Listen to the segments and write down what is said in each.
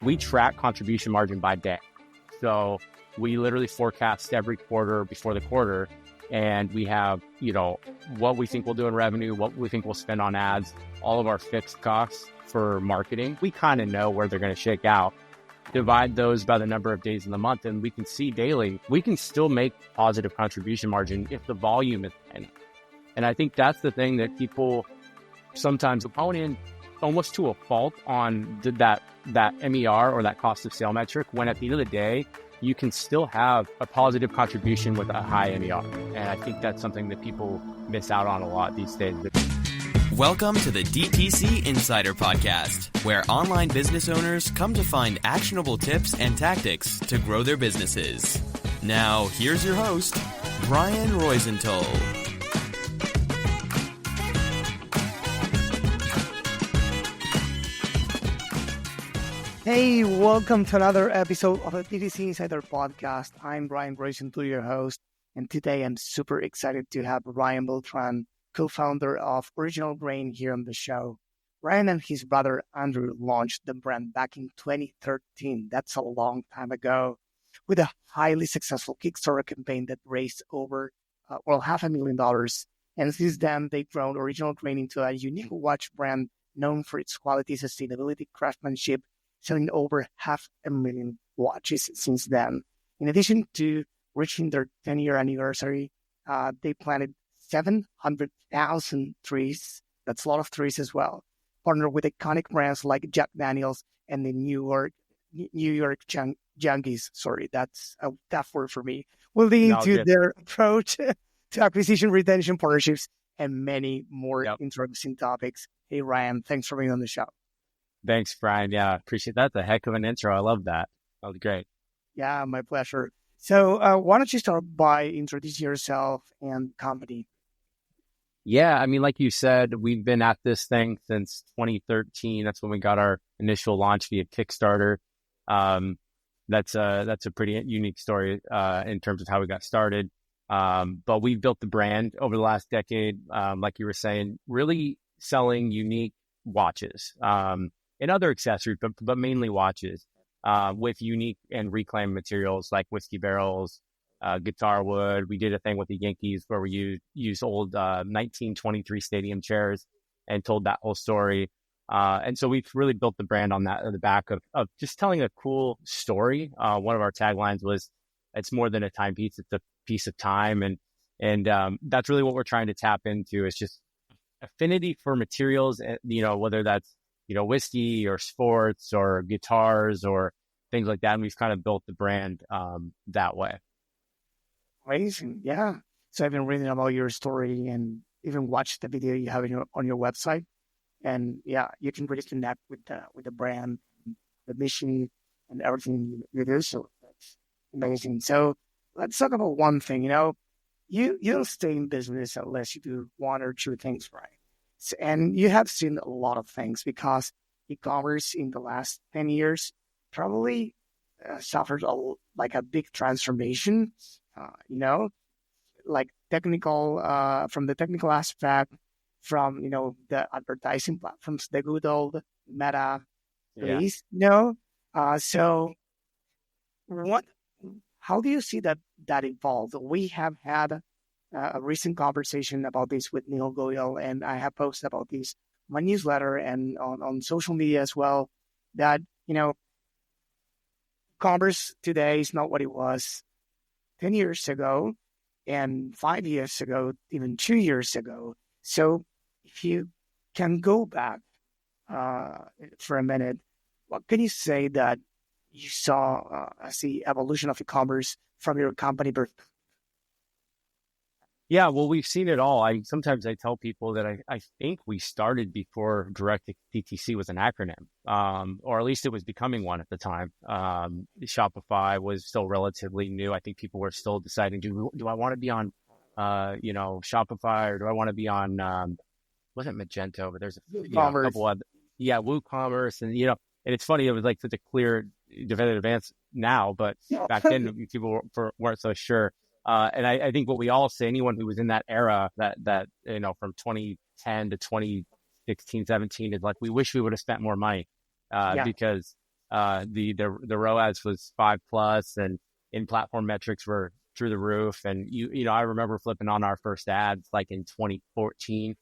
we track contribution margin by day. So we literally forecast every quarter before the quarter, and we have, what we think we'll do in revenue, what we think we'll spend on ads, all of our fixed costs for marketing. We kind of know where they're going to shake out. Divide those by the number of days in the month, and we can see daily, we can still make positive contribution margin if the volume is in. And I think that's the thing that people sometimes hone in almost to a fault on that MER or that cost of sale metric, when at the end of the day, you can still have a positive contribution with a high MER. And I think that's something that people miss out on a lot these days. Welcome to the DTC Insider podcast, where online business owners come to find actionable tips and tactics to grow their businesses. Now, here's your host, Ryan Roisentul. Hey, welcome to another episode of the DTC Insider podcast. I'm Ryan Roisentul, your host, and today I'm super excited to have Ryan Beltran, co-founder of Original Grain, here on the show. Ryan and his brother Andrew launched the brand back in 2013. That's a long time ago, with a highly successful Kickstarter campaign that raised over $500,000. And since then, they've grown Original Grain into a unique watch brand known for its quality, sustainability, craftsmanship, selling over 500,000 watches since then. In addition to reaching their 10-year anniversary, they planted 700,000 trees. That's a lot of trees as well. Partnered with iconic brands like Jack Daniels and the New York Yankees. Sorry, that's a tough word for me. We'll dig into their approach to acquisition, retention, partnerships, and many more interesting topics. Hey, Ryan, thanks for being on the show. Thanks, Brian. Yeah, appreciate that. That's a heck of an intro. I love that. That was great. Yeah, my pleasure. So why don't you start by introducing yourself and company? Yeah, I mean, like you said, we've been at this thing since 2013. That's when we got our initial launch via Kickstarter. That's a pretty unique story in terms of how we got started. But we've built the brand over the last decade, like you were saying, really selling unique watches and other accessories, but mainly watches with unique and reclaimed materials like whiskey barrels, guitar wood. We did a thing with the Yankees where we used old 1923 stadium chairs and told that whole story. And so we've really built the brand on that, on the back of just telling a cool story. One of our taglines was, "It's more than a timepiece; it's a piece of time." And that's really what we're trying to tap into. Is just affinity for materials, whether that's whiskey or sports or guitars or things like that. And we've kind of built the brand that way. Amazing. Yeah. So I've been reading about your story and even watched the video you have on your website. And yeah, you can really connect with the brand, the mission, and everything you do. So that's amazing. So let's talk about one thing. You don't stay in business unless you do one or two things right. And you have seen a lot of things, because e-commerce in the last 10 years probably suffered a big transformation, like technical, from the technical aspect, from, the advertising platforms, the good old Meta days, so how do you see that evolved? We have had a recent conversation about this with Neil Goyal, and I have posted about this on my newsletter and on social media as well, that, commerce today is not what it was 10 years ago and 5 years ago, even 2 years ago. So if you can go back for a minute, what can you say that you saw as the evolution of e-commerce from your company birth? Yeah, well, we've seen it all. Sometimes I tell people that I think we started before direct DTC was an acronym, or at least it was becoming one at the time. Shopify was still relatively new. I think people were still deciding, do I want to be on, Shopify, or do I want to be on, wasn't Magento, but there's a couple of, WooCommerce, and and it's funny, it was like such a clear definitive advance now, but back then people weren't so sure. And I think what we all say, anyone who was in that era, that from 2010 to 2016, 17, is like, we wish we would have spent more money because The ROAS was 5+, and in-platform metrics were through the roof. And I remember flipping on our first ads like in 2014,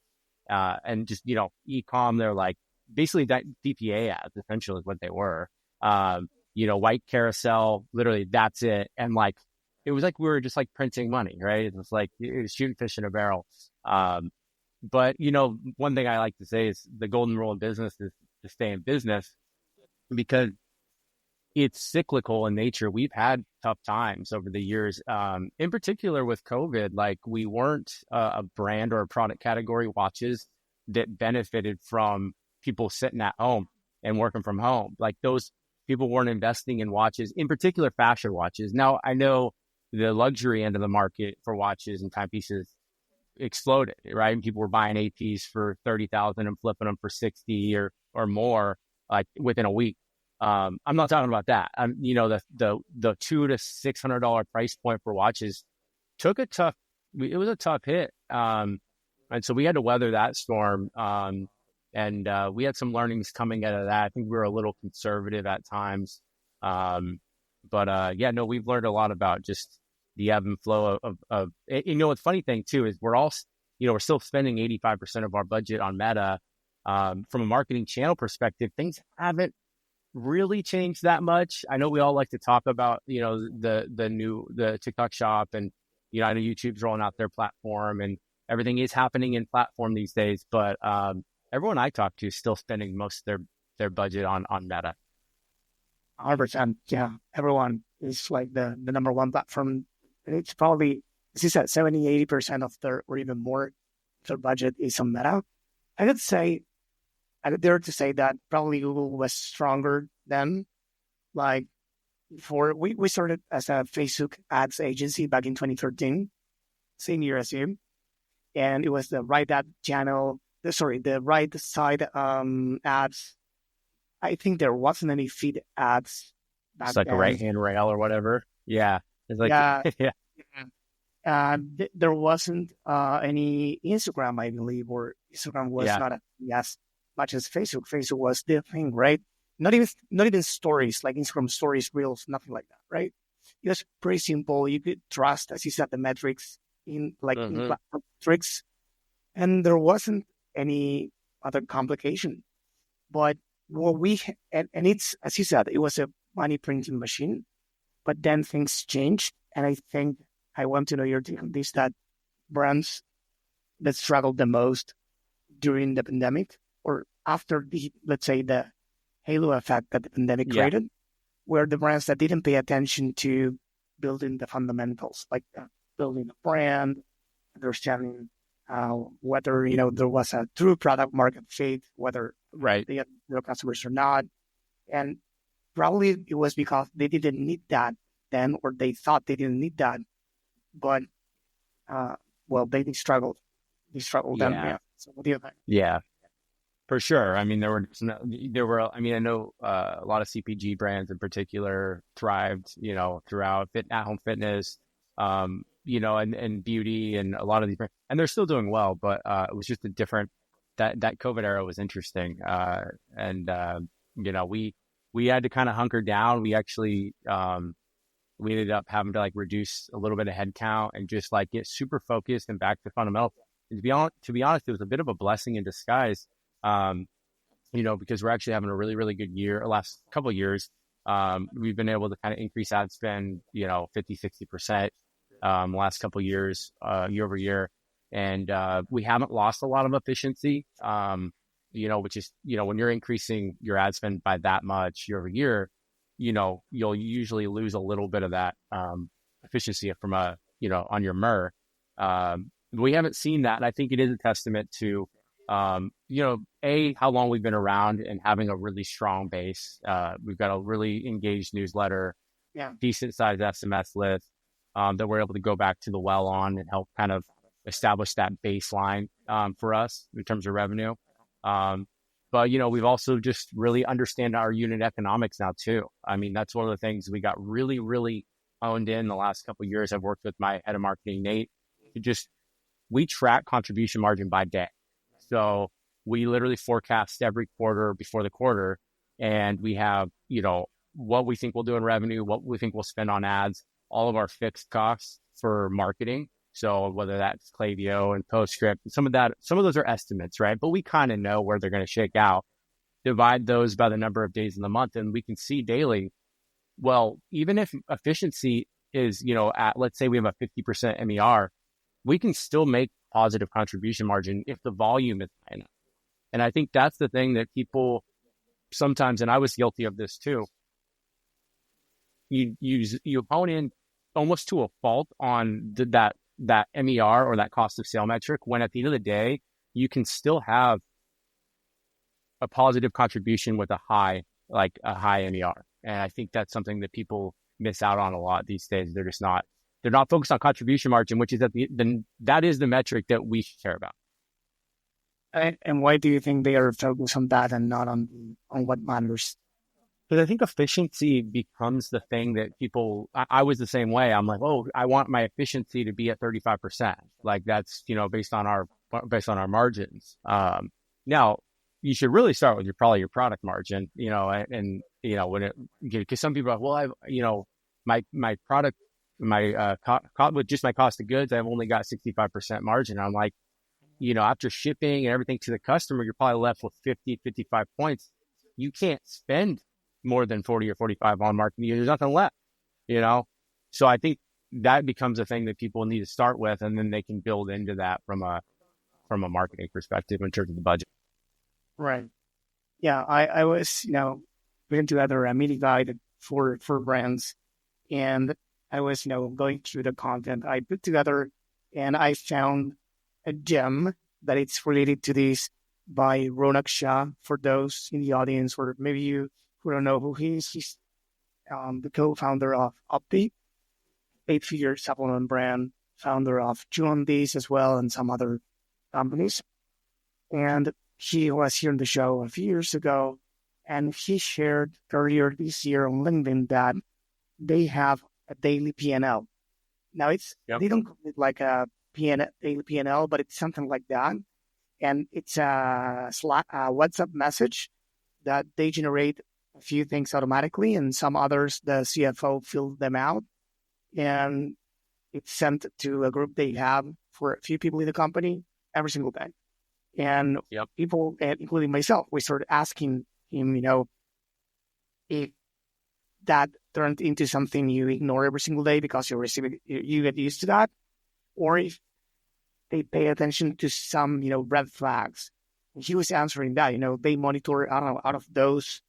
and just e-com, they're like basically that DPA ads essentially is what they were. White carousel, literally that's it. And like it was like we were just like printing money, right? It was like it was shooting fish in a barrel. But one thing I like to say is the golden rule of business is to stay in business, because it's cyclical in nature. We've had tough times over the years, in particular with COVID. Like we weren't a brand or a product category, watches, that benefited from people sitting at home and working from home. Like those people weren't investing in watches, in particular fashion watches. Now I know the luxury end of the market for watches and timepieces exploded, right? And people were buying APs for 30,000 and flipping them for 60 or more, like within a week. I'm not talking about that. The $200 to $600 price point for watches it was a tough hit. And so we had to weather that storm. And we had some learnings coming out of that. I think we were a little conservative at times. We've learned a lot about just the ebb and flow of the funny thing too is we're still spending 85% of our budget on Meta. From a marketing channel perspective, things haven't really changed that much. I know we all like to talk about, the TikTok shop, and, I know YouTube's rolling out their platform and everything is happening in platform these days, but, everyone I talk to is still spending most of their budget on Meta. 100%. Yeah. Everyone is like the number one platform. It's probably, as you said, 70-80% of their, or even more, their budget is on Meta. I dare to say that probably Google was stronger then. Like we started as a Facebook ads agency back in 2013, same year as you. And it was the right ad channel, the right side ads. I think there wasn't any feed ads back It's like then. a right-hand rail or whatever. Yeah. It's like, yeah. There wasn't any Instagram, I believe, or Instagram was not as much as Facebook. Facebook was the thing, right? Not even stories, like Instagram stories, reels, nothing like that, right? It was pretty simple. You could trust, as you said, the metrics in metrics, and there wasn't any other complication. But and it's, as you said, it was a money printing machine. But then things changed, and I think I want to know your take on this, that brands that struggled the most during the pandemic, or after let's say the halo effect that the pandemic created, were the brands that didn't pay attention to building the fundamentals, like building a brand, understanding whether there was a true product market fit, whether they had real customers or not. And probably it was because they didn't need that then, or they thought they didn't need that, but they struggled. They struggled then. Yeah. So what do you think? Yeah, for sure. I mean, there were. I mean, I know a lot of CPG brands in particular thrived, throughout at-home fitness, and beauty, and a lot of these brands, and they're still doing well. But it was just a different. That COVID era was interesting, we had to kind of hunker down. We actually we ended up having to reduce a little bit of headcount and just get super focused and back to fundamentals. And to be honest, it was a bit of a blessing in disguise, because we're actually having a really, really good year. Last couple of years, we've been able to kind of increase ad spend, 50, 60%, last couple of years, year over year. And we haven't lost a lot of efficiency, which is, when you're increasing your ad spend by that much year over year, you'll usually lose a little bit of that efficiency from on your MER. We haven't seen that. And I think it is a testament to, how long we've been around and having a really strong base. We've got a really engaged newsletter, decent sized SMS list that we're able to go back to the well on and help kind of establish that baseline for us in terms of revenue. But we've also just really understand our unit economics now too. I mean, that's one of the things we got really, really honed in the last couple of years. I've worked with my head of marketing, Nate. We track contribution margin by day. So we literally forecast every quarter before the quarter, and we have, what we think we'll do in revenue, what we think we'll spend on ads, all of our fixed costs for marketing. So whether that's Klaviyo and Postscript, some of those are estimates, right? But we kind of know where they're going to shake out. Divide those by the number of days in the month, and we can see daily, well, even if efficiency is, at, let's say we have a 50% MER, we can still make positive contribution margin if the volume is high enough. And I think that's the thing that people sometimes, and I was guilty of this too, you hone in almost to a fault on that MER or that cost of sale metric, when at the end of the day, you can still have a positive contribution with a high MER. And I think that's something that people miss out on a lot these days. They're not focused on contribution margin, which is that is the metric that we should care about. And why do you think they are focused on that and not on what matters? Because I think efficiency becomes the thing that I was the same way. I'm like, oh, I want my efficiency to be at 35%. Like that's, based on our margins. Now you should really start with probably your product margin, and because some people are like, well, my product, with just my cost of goods, I've only got 65% margin. I'm like, after shipping and everything to the customer, you're probably left with 50, 55 points. You can't spend more than 40 or 45 on marketing. There's nothing left, So I think that becomes a thing that people need to start with, and then they can build into that from a marketing perspective in terms of the budget. Right. Yeah. I was, putting together a mini guide for brands, and I was, going through the content I put together, and I found a gem that it's related to this by Ronak Shah. For those in the audience, or maybe you who don't know who he is, he's the co-founder of Opti, 8-figure supplement brand, founder of Days as well, and some other companies. And he was here on the show a few years ago, and he shared earlier this year on LinkedIn that they have a daily P&L. Now they don't call it like a daily P&L, but it's something like that. And it's a WhatsApp message that they generate a few things automatically, and some others the CFO fills them out, and it's sent to a group they have for a few people in the company every single day. And people, including myself, we started asking him, if that turned into something you ignore every single day because you get used to that, or if they pay attention to some, red flags. And he was answering that, they monitor, out of those,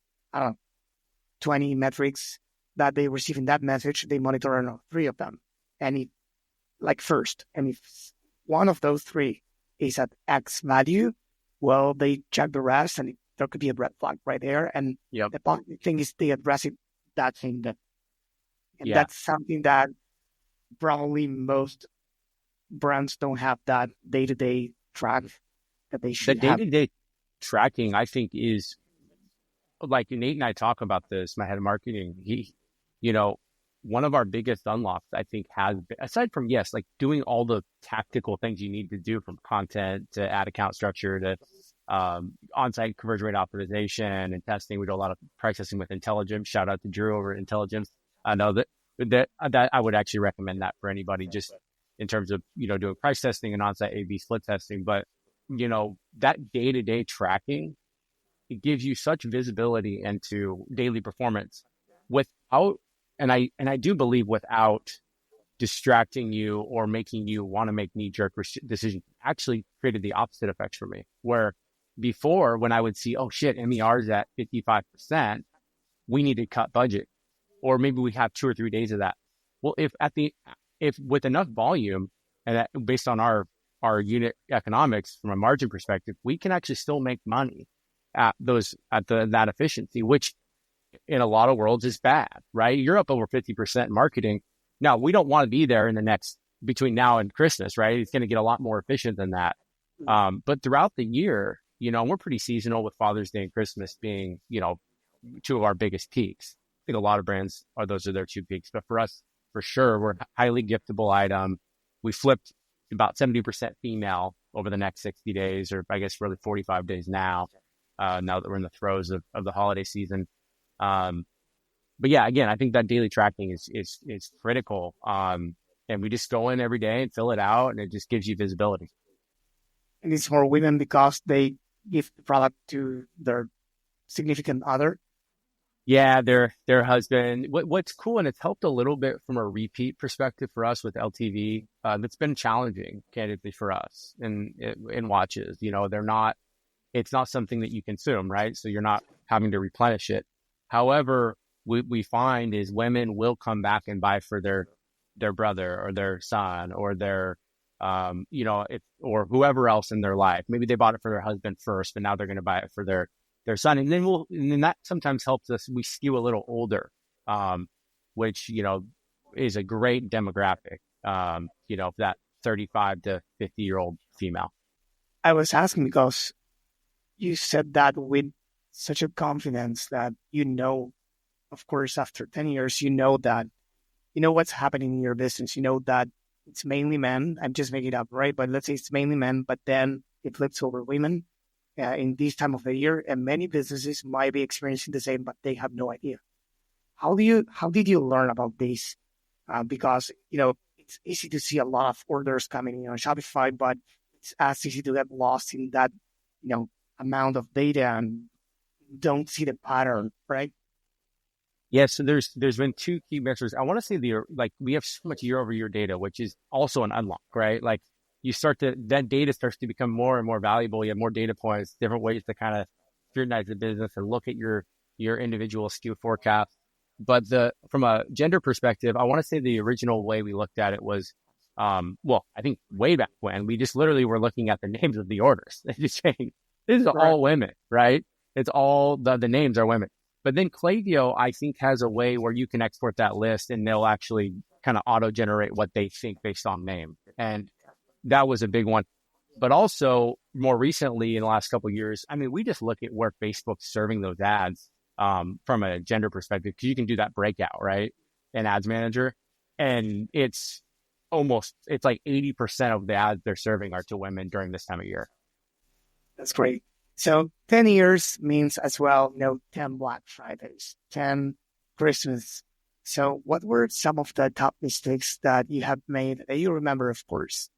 20 metrics that they receive in that message, they monitor, 3 of them. And if one of those 3 is at X value, well, they check the rest, and there could be a red flag right there. And the positive thing is they address that thing. That's something that probably most brands don't have, that day-to-day track that they should have. The day-to-day tracking, I think, is like Nate and I talk about this, my head of marketing. He, one of our biggest unlocks, I think, has been, aside from, like doing all the tactical things you need to do, from content to ad account structure to on-site conversion rate optimization and testing. We do a lot of price testing with Intelligence. Shout out to Drew over at Intelligence. I know that I would actually recommend that for anybody, just in terms of, doing price testing and on-site A/B split testing. But, that day-to-day tracking, it gives you such visibility into daily performance without, and I do believe, without distracting you or making you want to make knee-jerk decisions. Actually created the opposite effects for me, where before, when I would see, oh shit, MER is at 55%, we need to cut budget, or maybe we have 2 or 3 days of that. Well, if with enough volume, and that, based on our unit economics from a margin perspective, we can actually still make money at that efficiency, which in a lot of worlds is bad, right? You're up over 50% in marketing. Now, we don't want to be there between now and Christmas, right? It's going to get a lot more efficient than that. But throughout the year, we're pretty seasonal, with Father's Day and Christmas being, 2 of our biggest peaks. I think a lot of brands those are their 2 peaks, but for us, for sure, we're a highly giftable item. We flipped about 70% female over the next 60 days, or I guess really 45 days now. now that we're in the throes of the holiday season. But yeah, again, I think that daily tracking is critical. And we just go in every day and fill it out, and it just gives you visibility. And it's for women because they give the product to their significant other. Yeah, their husband. What's cool, and it's helped a little bit from a repeat perspective for us with LTV. That's been challenging, candidly, for us in watches. It's not something that you consume, right? So you're not having to replenish it. However, we find is women will come back and buy for their brother or their son or their or whoever else in their life. Maybe they bought it for their husband first, but now they're going to buy it for their son. And then that sometimes helps us. We skew a little older, which, is a great demographic, that 35 to 50-year-old female. I was asking because you said that with such a confidence that, of course, after 10 years, that, what's happening in your business. That it's mainly men. I'm just making it up, right? But let's say it's mainly men, but then it flips over women in this time of the year. And many businesses might be experiencing the same, but they have no idea. How did you learn about this? Because, it's easy to see a lot of orders coming in on Shopify, but it's as easy to get lost in that, amount of data and don't see the pattern, right? Yeah, so there's been two key measures. I want to say we have so much year-over-year data, which is also an unlock, right? Like that data starts to become more and more valuable. You have more data points, different ways to kind of scrutinize the business and look at your individual SKU forecast. But from a gender perspective, I want to say the original way we looked at it was, I think way back when we just literally were looking at the names of the orders. They just saying, this is all women, right? It's all the names are women. But then Klaviyo, I think, has a way where you can export that list and they'll actually kind of auto-generate what they think based on name. And that was a big one. But also, more recently, in the last couple of years, we just look at where Facebook's serving those ads from a gender perspective, because you can do that breakout, right, in Ads Manager. And it's like 80% of the ads they're serving are to women during this time of year. That's great. So 10 years means as well, 10 Black Fridays, 10 Christmas. So what were some of the top mistakes that you have made that you remember, of course?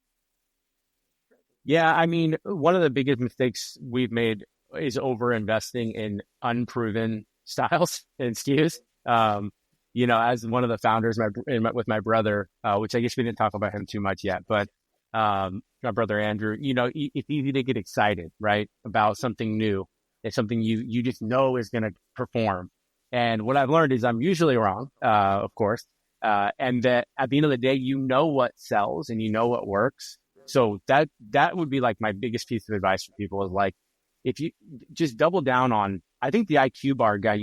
Yeah, one of the biggest mistakes we've made is over-investing in unproven styles and SKUs. As one of the founders with my brother, which I guess we didn't talk about him too much yet, but my brother Andrew, it's easy to get excited, right, about something new. It's something you just know is going to perform. And what I've learned is I'm usually wrong, of course, and that at the end of the day, what sells and what works. So that would be like my biggest piece of advice for people is like, if you just double down on, I think the IQ bar guy,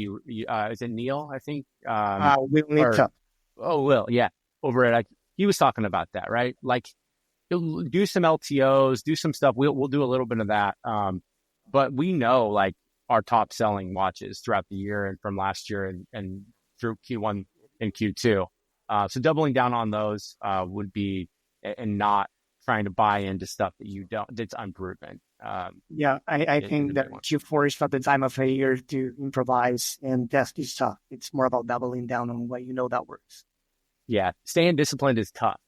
is it Neil? I think Will, yeah, over at he was talking about that, right? Like, do some LTOs, do some stuff. We'll do a little bit of that. But we know like our top selling watches throughout the year and from last year and through Q1 and Q2. So doubling down on those would be, and not trying to buy into stuff that's unproven. I think that Q4 is not the time of the year to improvise and test this stuff. It's more about doubling down on what that works. Yeah, staying disciplined is tough.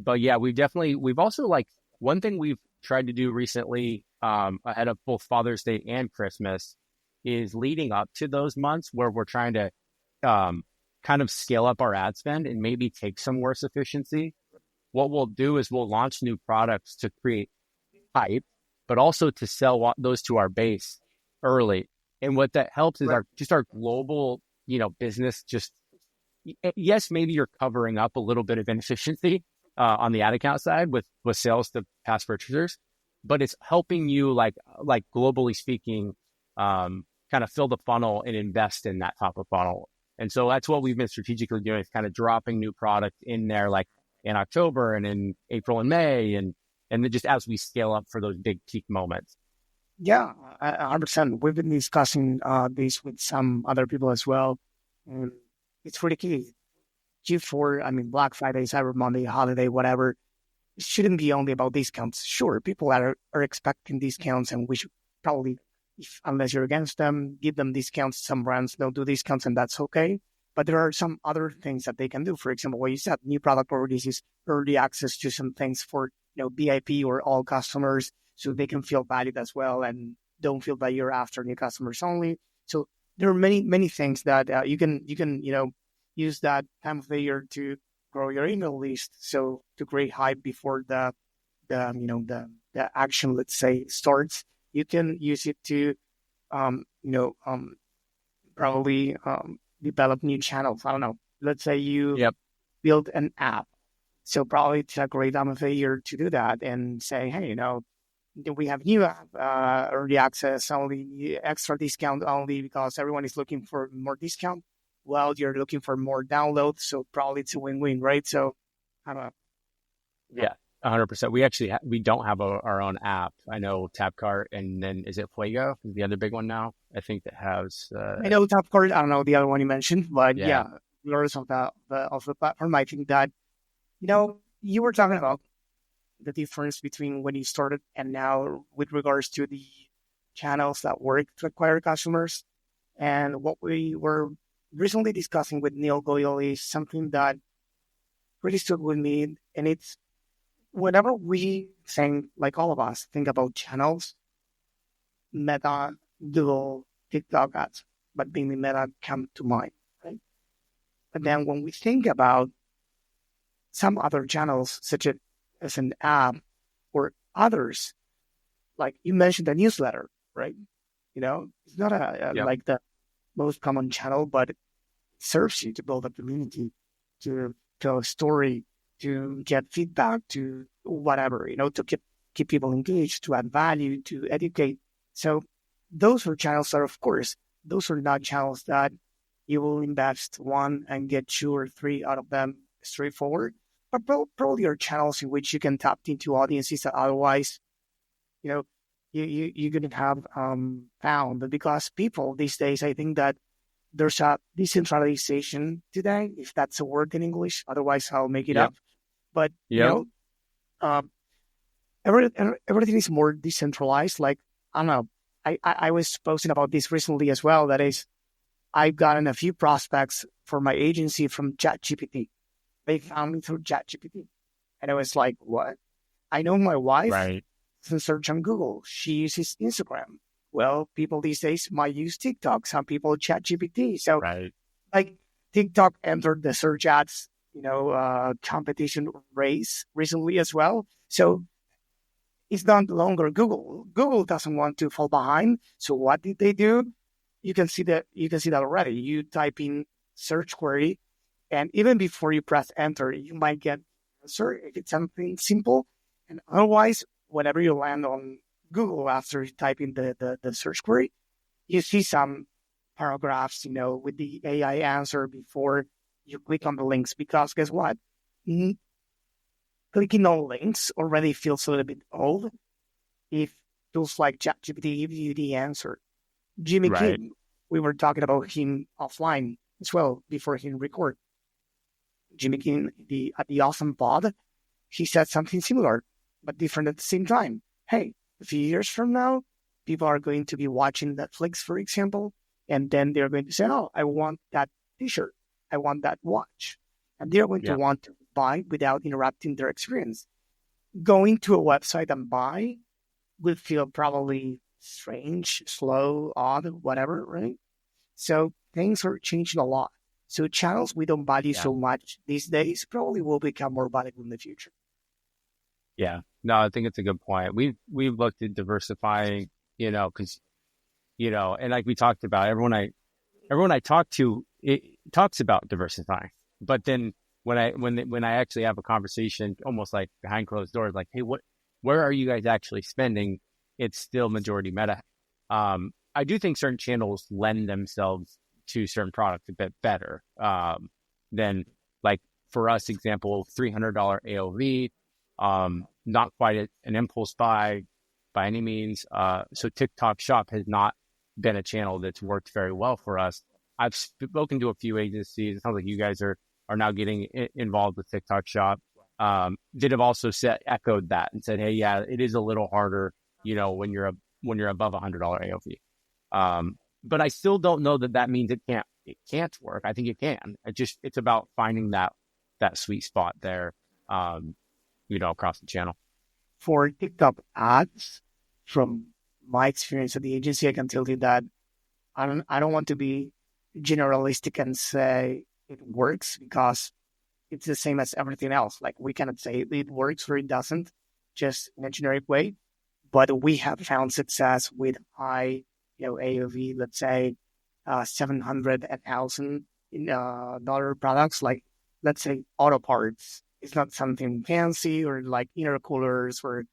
But yeah, we've also like one thing we've tried to do recently ahead of both Father's Day and Christmas is leading up to those months where we're trying to kind of scale up our ad spend and maybe take some worse efficiency. What we'll do is we'll launch new products to create hype, but also to sell those to our base early. And what that helps is our global, business. Just yes, maybe you're covering up a little bit of inefficiency on the ad account side with sales to past purchasers, but it's helping you like globally speaking, kind of fill the funnel and invest in that top of funnel. And so that's what we've been strategically doing, is kind of dropping new product in there, like in October and in April and May, and then just as we scale up for those big peak moments. Yeah, 100%. We've been discussing this with some other people as well. And it's pretty key. Q4, Black Friday, Cyber Monday, holiday, whatever, it shouldn't be only about discounts. Sure, people are expecting discounts and we should probably, unless you're against them, give them discounts. Some brands don't do discounts, and that's okay. But there are some other things that they can do. For example, what you said, new product releases, early access to some things for VIP or all customers, so they can feel valued as well and don't feel that you're after new customers only. So there are many things that you can use that time of the year to grow your email list. So to create hype before the action, let's say, starts, you can use it to probably develop new channels. I don't know. Let's say you build an app. So probably it's a great time of the year to do that and say, hey, we have new app, early access only, extra discount only because everyone is looking for more discount. Well, you're looking for more downloads, so probably it's a win-win, right? So, I don't know. Yeah, 100%. We don't have our own app. I know Tapcart, and then is it Fuego? Is the other big one now? I think that has. I know Tapcart. I don't know the other one you mentioned, but regardless of the platform, I think that you were talking about the difference between when you started and now with regards to the channels that work to acquire customers. And what we were recently discussing with Neil Goyle is something that really stood with me. And it's whenever we think, like all of us, think about channels, Meta, Google, TikTok ads, but mainly Meta come to mind, right? But then when we think about some other channels, such as an app or others, like you mentioned the newsletter, right? It's not like the most common channel, but it serves you to build a community, to tell a story, to get feedback, to whatever, to keep people engaged, to add value, to educate. So those are channels that, of course, those are not channels that you will invest one and get 2 or 3 out of them straightforward, but probably are channels in which you can tap into audiences that otherwise, you couldn't have found. But because people these days, I think that there's a decentralization today, if that's a word in English. Otherwise, I'll make it up. But everything is more decentralized. Like, I don't know. I was posting about this recently as well. That is, I've gotten a few prospects for my agency from ChatGPT. They found me through ChatGPT, and I was like, "What?" I know my wife doesn't search on Google; she uses Instagram. Well, people these days might use TikTok. Some people ChatGPT. So, like TikTok entered the search ads, competition race recently as well. So it's not longer Google. Google doesn't want to fall behind. So what did they do? You can see that already. You type in search query, and even before you press enter, you might get answer if it's something simple. And otherwise, whenever you land on Google after you type in the search query, you see some paragraphs, with the AI answer before you click on the links. Because guess what? Clicking on links already feels a little bit old if tools like ChatGPT give you the answer. Jimmy King, we were talking about him offline as well before he record. Jimmy King, at the Awesome Pod, he said something similar, but different at the same time. Hey, a few years from now, people are going to be watching Netflix, for example, and then they're going to say, oh, I want that t-shirt. I want that watch. And they're going to want to buy without interrupting their experience. Going to a website and buy will feel probably strange, slow, odd, whatever, right? So things are changing a lot. So channels we don't value so much these days probably will become more valuable in the future. Yeah, no, I think it's a good point. We've looked at diversifying, because, and like we talked about, everyone I talk to, it talks about diversifying. But then when I actually have a conversation, almost like behind closed doors, like, hey, where are you guys actually spending? It's still majority Meta. I do think certain channels lend themselves to certain products a bit better than, like, for us, example, $300 AOV. Not quite an impulse buy by any means. So TikTok Shop has not been a channel that's worked very well for us. I've spoken to a few agencies. It sounds like you guys are now getting involved with TikTok Shop. That have also echoed that and said, hey, yeah, it is a little harder, when you're when you're above $100 AOV. But I still don't know that means it can't work. I think it can. It's about finding that sweet spot there, across the channel. For TikTok ads, from my experience at the agency, I can tell you that I don't want to be generalistic and say it works, because it's the same as everything else. Like, we cannot say it works or it doesn't, just in a generic way. But we have found success with high, AOV, let's say $700 and $1,000 products, like, let's say, auto parts. It's not something fancy, or like intercoolers or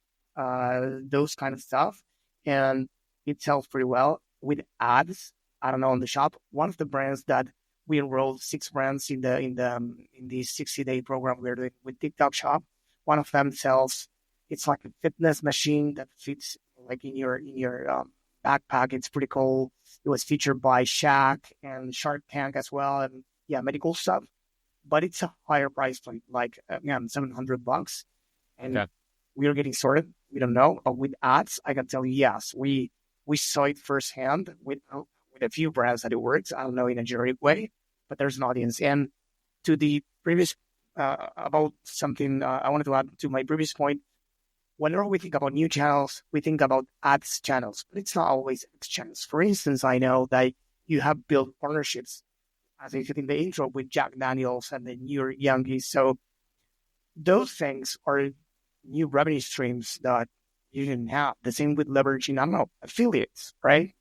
those kind of stuff. And it sells pretty well with ads. I don't know, on the shop. One of the brands that we enrolled 6 brands in the 60-day program we're doing with TikTok Shop. One of them sells. It's like a fitness machine that fits like in your backpack. It's pretty cool. It was featured by Shaq and Shark Tank as well, and medical stuff. But it's a higher price point, like $700, and we are getting sorted. We don't know, but with ads, I can tell you, yes, we saw it firsthand with a few brands that it works. I don't know in a generic way, but there's an audience. And to the previous about something I wanted to add to my previous point. Whenever we think about new channels, we think about ads channels, but it's not always ads channels. For instance, I know that you have built partnerships, as I said in the intro, with Jack Daniels and the New York Yankees. So those things are new revenue streams that you didn't have. The same with leveraging, I don't know, affiliates, right?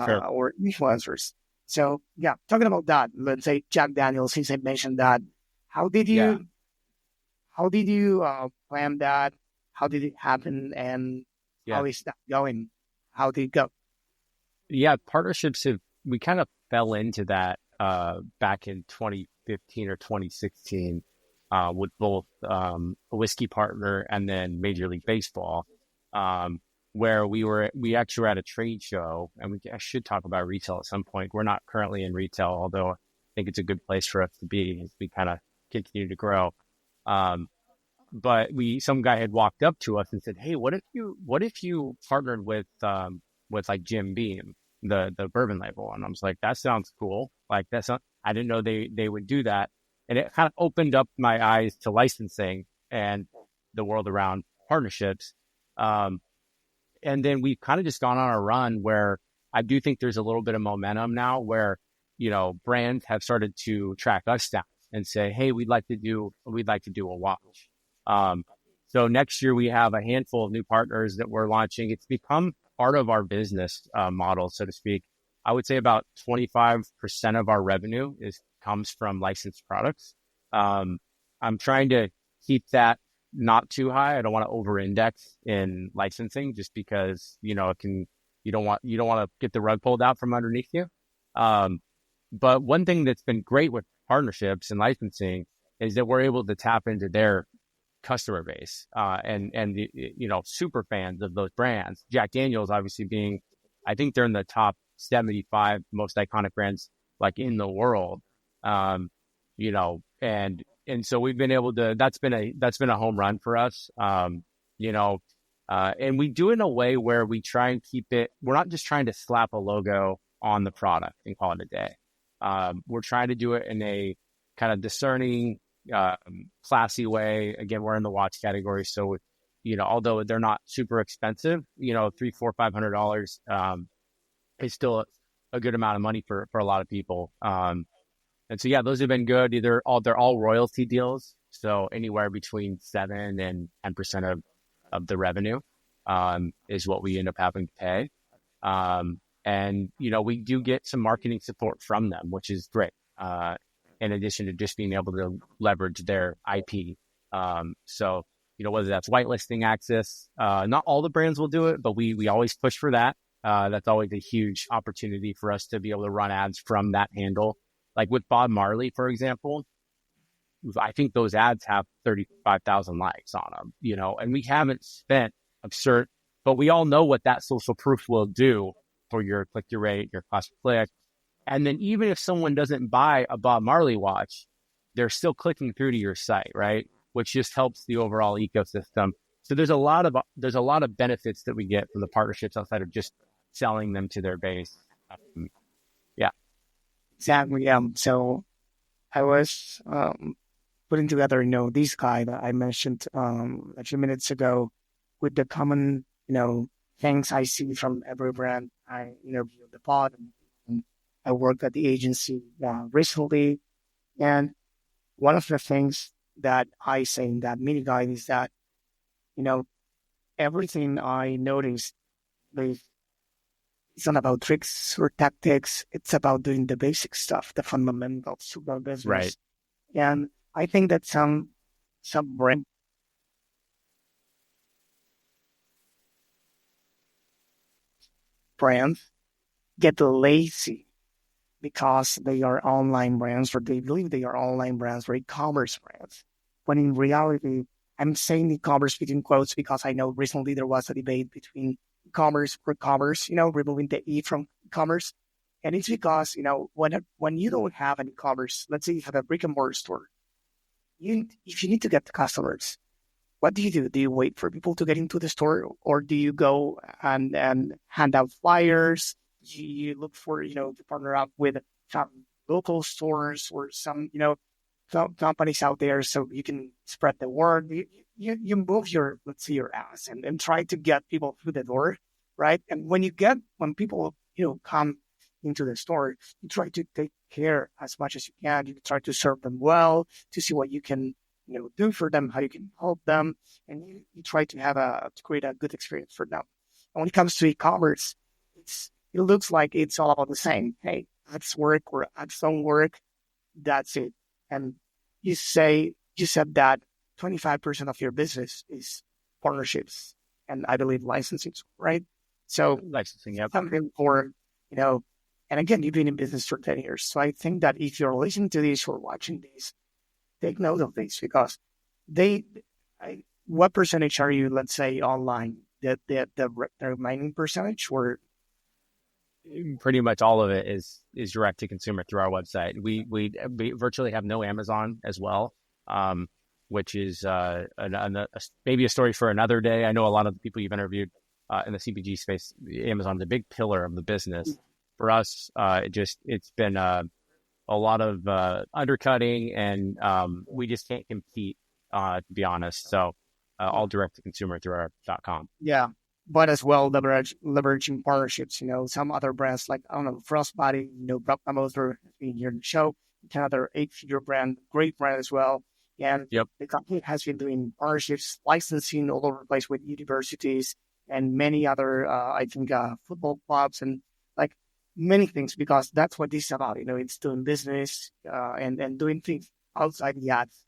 Sure. Or influencers. So talking about that, let's say Jack Daniels, since I mentioned that, how did you plan that? How did it happen? And how is that going? How did it go? Yeah, partnerships we kind of fell into that back in 2015 or 2016 with both a whiskey partner and then Major League Baseball, where we actually were at a trade show, and I should talk about retail at some point. We're not currently in retail, although I think it's a good place for us to be as we kind of continue to grow. But some guy had walked up to us and said, "Hey, what if you partnered with like Jim Beam, the bourbon label?" And I was like, "That sounds cool. Like, I didn't know they would do that." And it kind of opened up my eyes to licensing and the world around partnerships. And then we've kind of just gone on a run where I do think there's a little bit of momentum now where, brands have started to track us down and say, "Hey, we'd like to do a watch." So next year we have a handful of new partners that we're launching. It's become part of our business model, so to speak. I would say about 25% of our revenue comes from licensed products. I'm trying to keep that not too high. I don't want to over-index in licensing just because, you don't want to get the rug pulled out from underneath you. But one thing that's been great with partnerships and licensing is that we're able to tap into their customer base and the super fans of those brands. Jack Daniels obviously being, I think they're in the top 75 most iconic brands like in the world. And so we've been able to, that's been a home run for us. And we do it in a way where we try and keep it, we're not just trying to slap a logo on the product and call it a day. We're trying to do it in a kind of discerning, classy way. Again, we're in the watch category, so although they're not super expensive, $300, $400, $500 is still a good amount of money for a lot of people. And so those have been good. They're all royalty deals, so anywhere between 7 and 10% of the revenue is what we end up having to pay. And we do get some marketing support from them, which is great. In addition to just being able to leverage their IP. So, whether that's whitelisting access, not all the brands will do it, but we always push for that. That's always a huge opportunity for us to be able to run ads from that handle. Like with Bob Marley, for example, I think those ads have 35,000 likes on them, and we haven't spent absurd, but we all know what that social proof will do for your click-through rate, your cost per click. And then even if someone doesn't buy a Bob Marley watch, they're still clicking through to your site, right? Which just helps the overall ecosystem. So there's a lot of benefits that we get from the partnerships outside of just selling them to their base. Yeah, Exactly. So I was putting together, this guy that I mentioned a few minutes ago with the common, things I see from every brand. I interviewed the pod, and I worked at the agency recently. And one of the things that I say in that mini guide is that, you know, everything I noticed, like, it's not about tricks or tactics. It's about doing the basic stuff, the fundamentals of our business. right. And I think that some brands get lazy because they are online brands, or they believe they are online brands or e-commerce brands. When in reality, I'm saying e-commerce between quotes because I know recently there was a debate between e-commerce or commerce, removing the E from e-commerce. And it's because, when you don't have an e-commerce, let's say you have a brick and mortar store, if you need to get the customers, what do you do? Do you wait for people to get into the store, or do you go and hand out flyers? You look for, to partner up with some local stores or some, companies out there so you can spread the word. You move let's say your ass and try to get people through the door, right? And when people, come into the store, you try to take care as much as you can. You try to serve them well, to see what you can, do for them, how you can help them, and you try to to create a good experience for them. And when it comes to e-commerce, it looks like it's all about the same. Hey, ads work or ads don't work. That's it. And you said that 25% of your business is partnerships, and I believe licensing, right? So Licensing, yeah. something for, and again, you've been in business for 10 years. So I think that if you're listening to this or watching this, take note of this, because what percentage are you, let's say, online? The remaining percentage, or Pretty much all of it is direct to consumer through our website. We virtually have no Amazon as well, which is maybe a story for another day. I know a lot of the people you've interviewed in the CPG space, Amazon is a big pillar of the business. For us, it's been a lot of undercutting, and we just can't compete, to be honest. So all direct to consumer through our .com. Yeah, but as well leveraging partnerships. Some other brands like, I don't know, Frostbody, Brock Moser has been here in the show. Another 8-figure brand, great brand as well. And Yep. The company has been doing partnerships, licensing all over the place with universities and many other, I think, football clubs and like many things, because that's what this is about. It's doing business and doing things outside the ads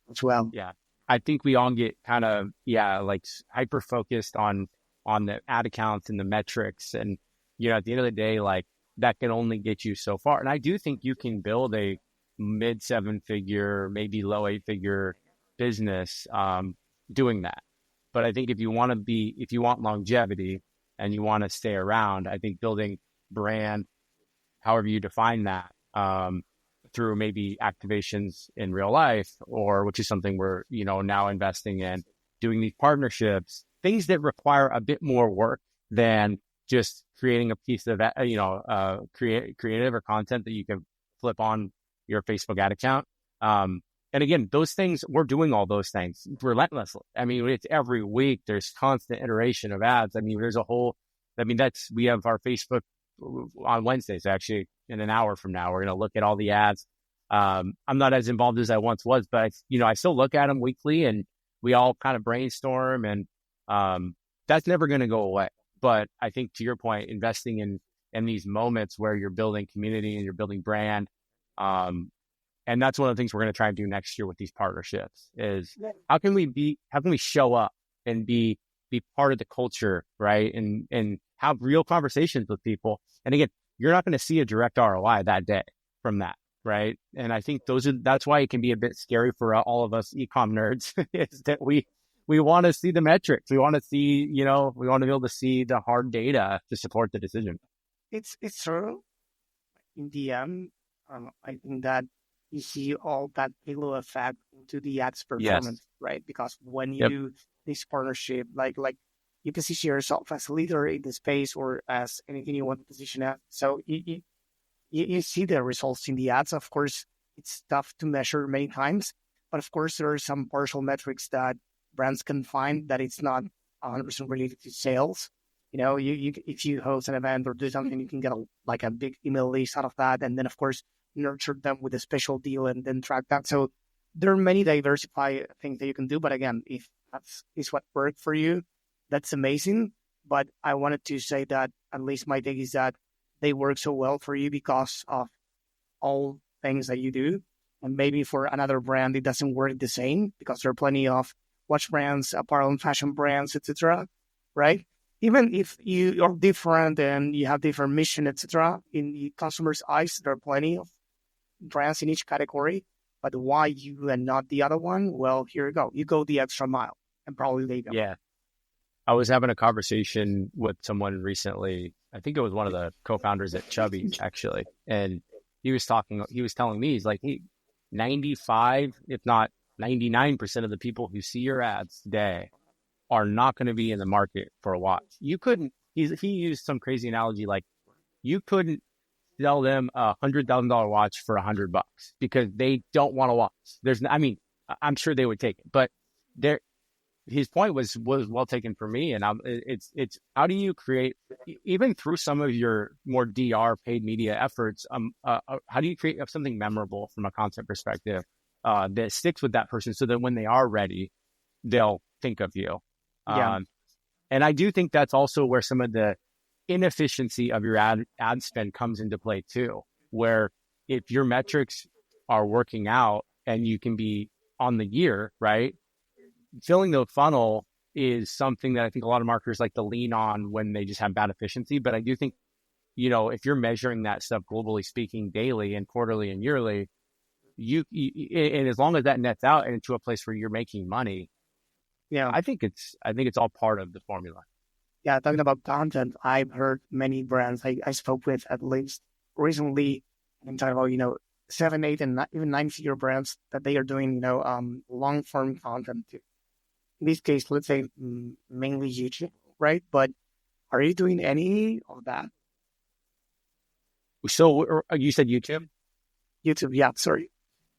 as well. Yeah. I think we all get kind of, like hyper focused on the ad accounts and the metrics. And, at the end of the day, like that can only get you so far. And I do think you can build a mid 7-figure, maybe low 8-figure business doing that. But I think if you want longevity and you want to stay around, I think building brand, however you define that, through maybe activations in real life, or which is something we're, now investing in, doing these partnerships, things that require a bit more work than just creating a piece of, creative or content that you can flip on your Facebook ad account. And again, those things, we're doing all those things relentlessly. I mean, it's every week, there's constant iteration of ads. I mean, we have our Facebook on Wednesdays, actually, in an hour from now. We're going to look at all the ads. I'm not as involved as I once was, but I still look at them weekly, and we all kind of brainstorm, and that's never going to go away. But I think, to your point, investing in these moments where you're building community and you're building brand, and that's one of the things we're going to try and do next year with these partnerships is how can we show up and be part of the culture, right? And have real conversations with people. And again, you're not going to see a direct ROI that day from that, right? And I think that's why it can be a bit scary for all of us e-com nerds is that we want to see the metrics. We want to see, we want to be able to see the hard data to support the decision. It's true. In the end, I think that you see all that halo effect into the ads performance, right? Because when you this partnership? Like you position yourself as a leader in the space or as anything you want to position at. So you see the results in the ads. Of course, it's tough to measure many times, but of course, there are some partial metrics that brands can find that it's not 100% related to sales. You if you host an event or do something, you can get a big email list out of that, and then of course nurture them with a special deal and then track that. So there are many diversified things that you can do. But again, if that's is what worked for you, that's amazing. But I wanted to say that at least my take is that they work so well for you because of all things that you do. And maybe for another brand, it doesn't work the same because there are plenty of watch brands, apparel and fashion brands, etc. Right? Even if you are different and you have different mission, etc., in the customer's eyes, there are plenty of brands in each category. But why you and not the other one? Well, here you go. You go the extra mile, and probably they don't. Yeah. I was having a conversation with someone recently. I think it was one of the co-founders at Chubby, actually. And he was telling me, he's like, 95, if not 99% of the people who see your ads today are not going to be in the market for a watch. He used some crazy analogy, like you couldn't sell them $100,000 watch for $100 because they don't want to watch. I'm sure they would take it, but his point was well taken for me. And it's how do you create, even through some of your more DR paid media efforts, how do you create something memorable from a content perspective that sticks with that person so that when they are ready, they'll think of you. Yeah. And I do think that's also where some of the inefficiency of your ad spend comes into play too, where if your metrics are working out and you can be on the year, right? Filling the funnel is something that I think a lot of marketers like to lean on when they just have bad efficiency. But I do think, if you're measuring that stuff globally speaking daily and quarterly and yearly, and as long as that nets out into a place where you're making money, yeah, I think it's all part of the formula. Yeah, talking about content, I've heard many brands I spoke with at least recently. I'm talking about 7, 8, and even 9-figure brands that they are doing long form content. In this case, let's say mainly YouTube, right? But are you doing any of that? So you said YouTube? YouTube, yeah. Sorry.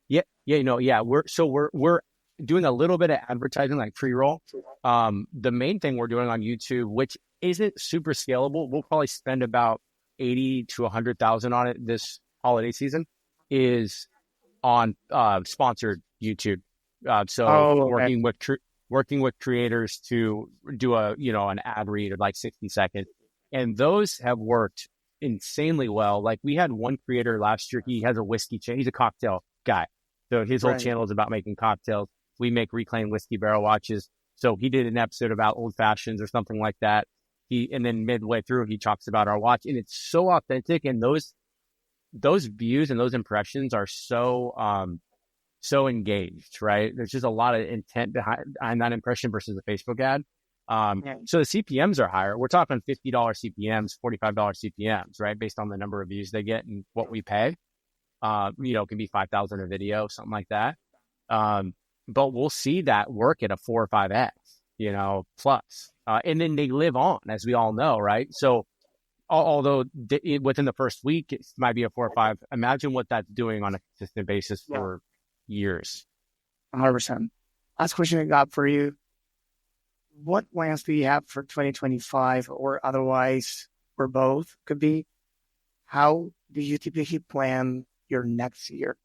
Yeah. We're doing a little bit of advertising, like pre-roll. The main thing we're doing on YouTube, which isn't super scalable, we'll probably spend about 80 to 100,000 on it this holiday season, is on sponsored YouTube. Working with creators to do an ad read of like 60 seconds, and those have worked insanely well. Like we had one creator last year. He has a whiskey channel. He's a cocktail guy, so his whole channel is about making cocktails. We make reclaimed whiskey barrel watches. So he did an episode about old fashions or something like that. And then midway through, he talks about our watch, and it's so authentic. And those views and those impressions are so engaged, right? There's just a lot of intent behind that impression versus a Facebook ad. So the CPMs are higher. We're talking $50 CPMs, $45 CPMs, right? Based on the number of views they get and what we pay. It can be 5,000 a video, something like that. But we'll see that work at a 4 or 5x, plus. And then they live on, as we all know, right? So although within the first week, it might be a 4 or 5, imagine what that's doing on a consistent basis for years. 100%. Last question I got for you. What plans do you have for 2025 or otherwise for both? Could be, how do you typically plan your next year?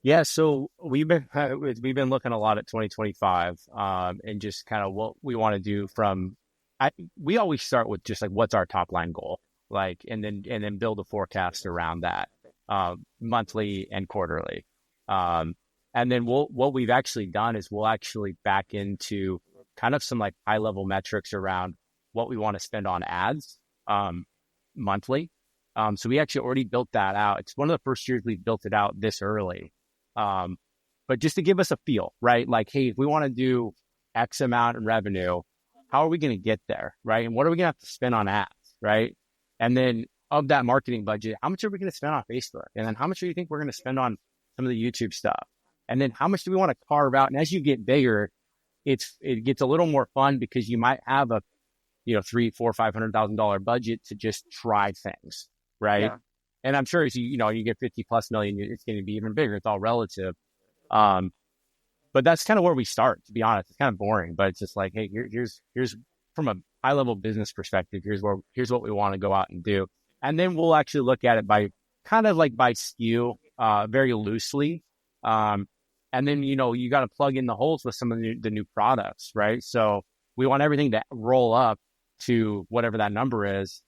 Yeah, so we've been looking a lot at 2025 and just kind of what we want to do we always start with just like what's our top line goal, like and then build a forecast around that monthly and quarterly. And then what we've actually done is we'll actually back into kind of some like high level metrics around what we want to spend on ads monthly. So we actually already built that out. It's one of the first years we've built it out this early. But just to give us a feel, right? Like, hey, if we want to do X amount in revenue, how are we going to get there, right? And what are we going to have to spend on ads, right? And then of that marketing budget, how much are we going to spend on Facebook? And then how much do you think we're going to spend on some of the YouTube stuff? And then how much do we want to carve out? And as you get bigger, it gets a little more fun because you might have a, $300,000, $400,000, $500,000 budget to just try things, right? Yeah. And I'm sure as you get 50 plus million, it's going to be even bigger. It's all relative. But that's kind of where we start, to be honest. It's kind of boring, but it's just like, hey, here's from a high level business perspective, here's what we want to go out and do. And then we'll actually look at it by kind of like by SKU, very loosely. And then, you got to plug in the holes with some of the new products, right? So we want everything to roll up to whatever that number is.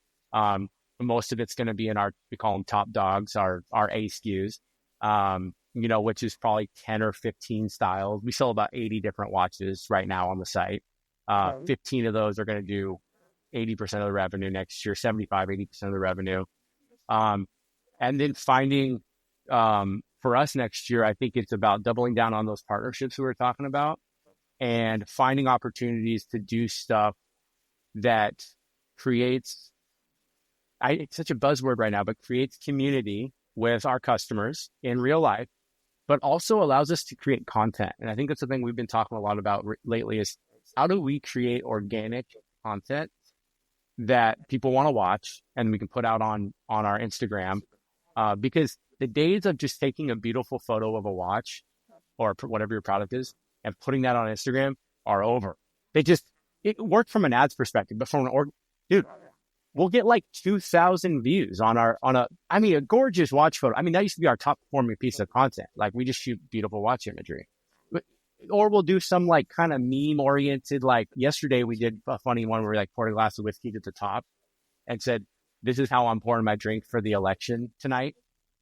Most of it's going to be in we call them top dogs, our A SKUs, which is probably 10 or 15 styles. We sell about 80 different watches right now on the site. 15 of those are going to do 80% of the revenue next year, 80% of the revenue. And then finding, for us next year, I think it's about doubling down on those partnerships we were talking about and finding opportunities to do stuff that creates, it's such a buzzword right now, but creates community with our customers in real life, but also allows us to create content. And I think that's the thing we've been talking a lot about lately is how do we create organic content that people want to watch and we can put out on our Instagram, because the days of just taking a beautiful photo of a watch or whatever your product is and putting that on Instagram are over. It worked from an ads perspective, but from dude, we'll get like 2,000 views on a gorgeous watch photo. I mean, that used to be our top performing piece of content. Like we just shoot beautiful watch imagery. Or we'll do some like kind of meme oriented, like yesterday we did a funny one where we like poured a glass of whiskey to the top and said, this is how I'm pouring my drink for the election tonight.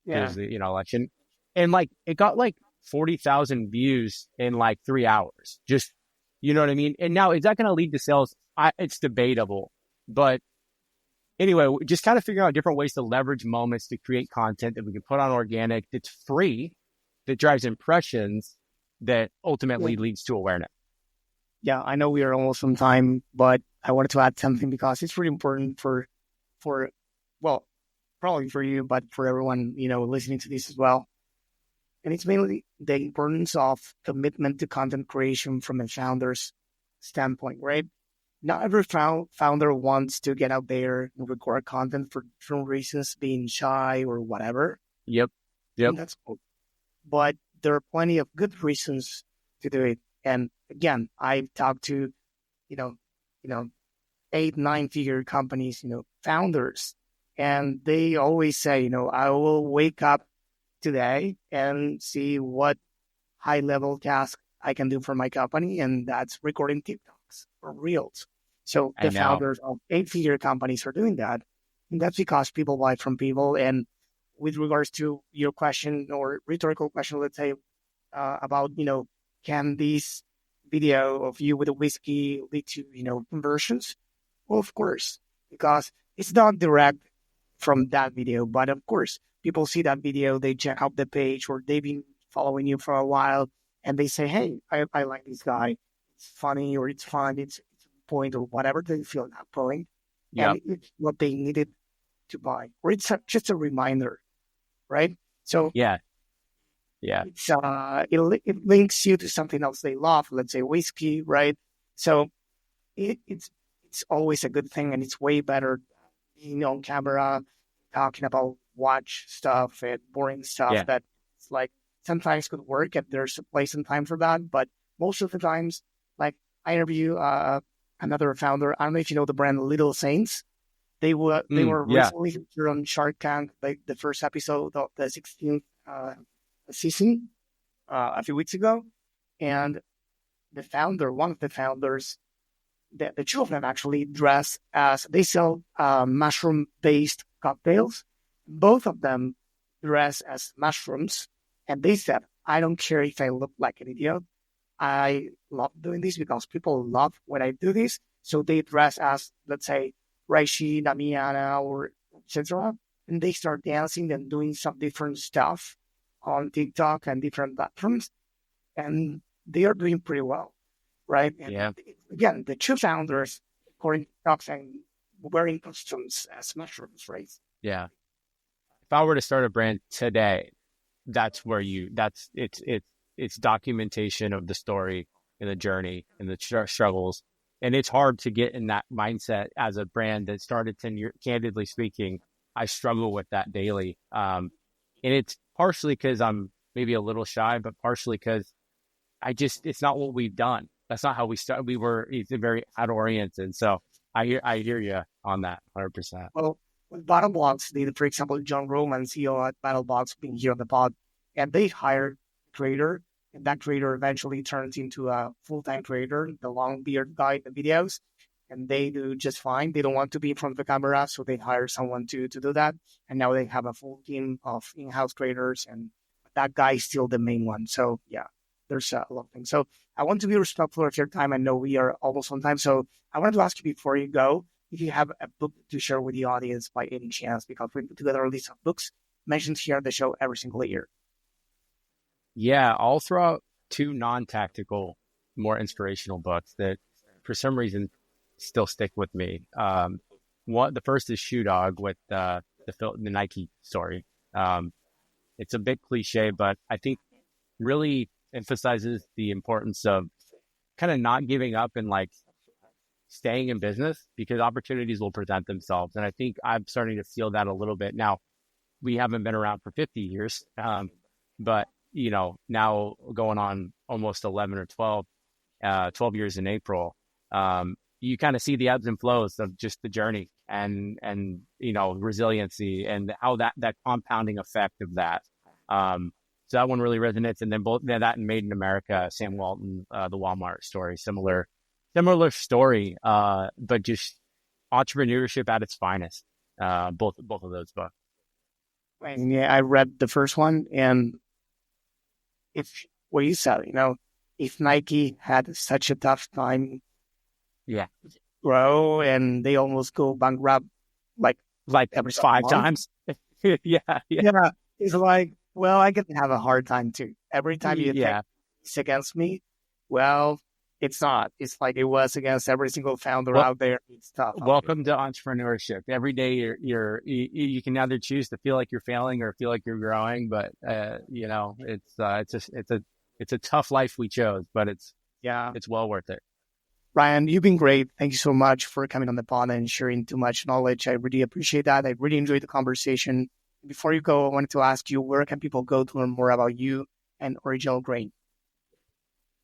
Yeah. There's the, election. And like, it got like 40,000 views in like 3 hours. Just, you know what I mean? And now is that going to lead to sales? It's debatable, but anyway, just kind of figuring out different ways to leverage moments to create content that we can put on organic, that's free, that drives impressions, that ultimately leads to awareness. Yeah, I know we are almost on time, but I wanted to add something because it's really important for probably for you, but for everyone, listening to this as well. And it's mainly the importance of commitment to content creation from a founder's standpoint, right? Not every founder wants to get out there and record content for different reasons, being shy or whatever. Yep. And that's cool. But there are plenty of good reasons to do it. And again, I've talked to, 8, 9-figure companies, founders, and they always say, I will wake up today and see what high level task I can do for my company. And that's recording TikToks or Reels. So the founders of 8-figure companies are doing that. And that's because people buy from people. And with regards to your question or rhetorical question, let's say, about, can this video of you with a whiskey lead to, conversions? Well, of course, because it's not direct from that video. But of course, people see that video, they check out the page, or they've been following you for a while, and they say, hey, I like this guy. It's funny, or it's fun, it's a point, or whatever they feel that point. Yeah. And it's what they needed to buy. Or it's just a reminder, right? So yeah. It's, it links you to something else they love, let's say whiskey, right? So it's always a good thing, and it's way better being on camera talking about watch stuff and boring stuff that it's like sometimes could work, and there's a place and time for that. But most of the times, like I interview another founder. I don't know if you know the brand Little Saints. They were recently featured on Shark Tank, like the first episode of the 16th season a few weeks ago, and one of the founders, the two of them actually dress as, they sell mushroom-based cocktails. Both of them dress as mushrooms, and they said, I don't care if I look like an idiot. I love doing this because people love when I do this. So they dress as, let's say, Reishi, Damiana, or etc. And they start dancing and doing some different stuff on TikTok and different platforms. And they are doing pretty well, right? And again, the two founders, according to TikTok, and wearing costumes as mushrooms, right? Yeah. If I were to start a brand today, that's where it's documentation of the story in the journey and the struggles. And it's hard to get in that mindset as a brand that started 10 years. Candidly speaking, I struggle with that daily. And it's partially because I'm maybe a little shy, but partially because it's not what we've done. That's not how we started. It's very ad oriented. So I hear you on that 100%. Well, with BattleBox, for example, John Roman, CEO at BattleBox, being here on the pod, and they hired a creator, and that creator eventually turns into a full-time creator, the long beard guy in the videos, and they do just fine. They don't want to be in front of the camera, so they hire someone to do that, and now they have a full team of in-house creators, and that guy is still the main one. So yeah, there's a lot of things. So I want to be respectful of your time. I know we are almost on time, so I wanted to ask you before you go, if you have a book to share with the audience by any chance, because we put together a list of books mentioned here on the show every single year. Yeah, I'll throw out 2 non-tactical, more inspirational books that for some reason still stick with me. The first is Shoe Dog with the Nike story. It's a bit cliche, but I think really emphasizes the importance of kind of not giving up and like staying in business, because opportunities will present themselves. And I think I'm starting to feel that a little bit now. We haven't been around for 50 years, but now going on almost 11 or 12 years in April, you kind of see the ebbs and flows of just the journey and resiliency and how that compounding effect of that. So that one really resonates. And then that and Made in America, Sam Walton, the Walmart story, similar story, but just entrepreneurship at its finest. Both of those books. And yeah, I read the first one, and if what you said, if Nike had such a tough time, grow, and they almost go bankrupt, like every 5 times. yeah. It's like, well, I get to have a hard time too. Every time you think it's against me, well, it's not. It's like it was against every single founder out there. It's tough. Welcome to entrepreneurship. Every day you can either choose to feel like you're failing or feel like you're growing, but it's a tough life we chose, but it's well worth it. Ryan, you've been great. Thank you so much for coming on the pod and sharing too much knowledge. I really appreciate that. I really enjoyed the conversation. Before you go, I wanted to ask you, where can people go to learn more about you and Original Grain?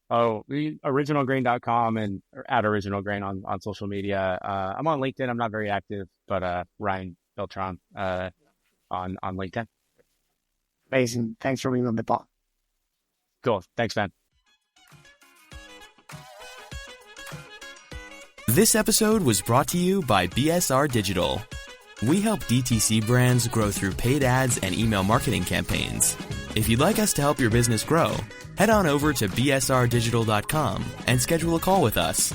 Oh, originalgrain.com and at Original Grain on social media. I'm on LinkedIn. I'm not very active, but Ryan Beltran on LinkedIn. Amazing. Thanks for being on the pod. Cool. Thanks, man. This episode was brought to you by BSR Digital. We help DTC brands grow through paid ads and email marketing campaigns. If you'd like us to help your business grow, head on over to bsrdigital.com and schedule a call with us.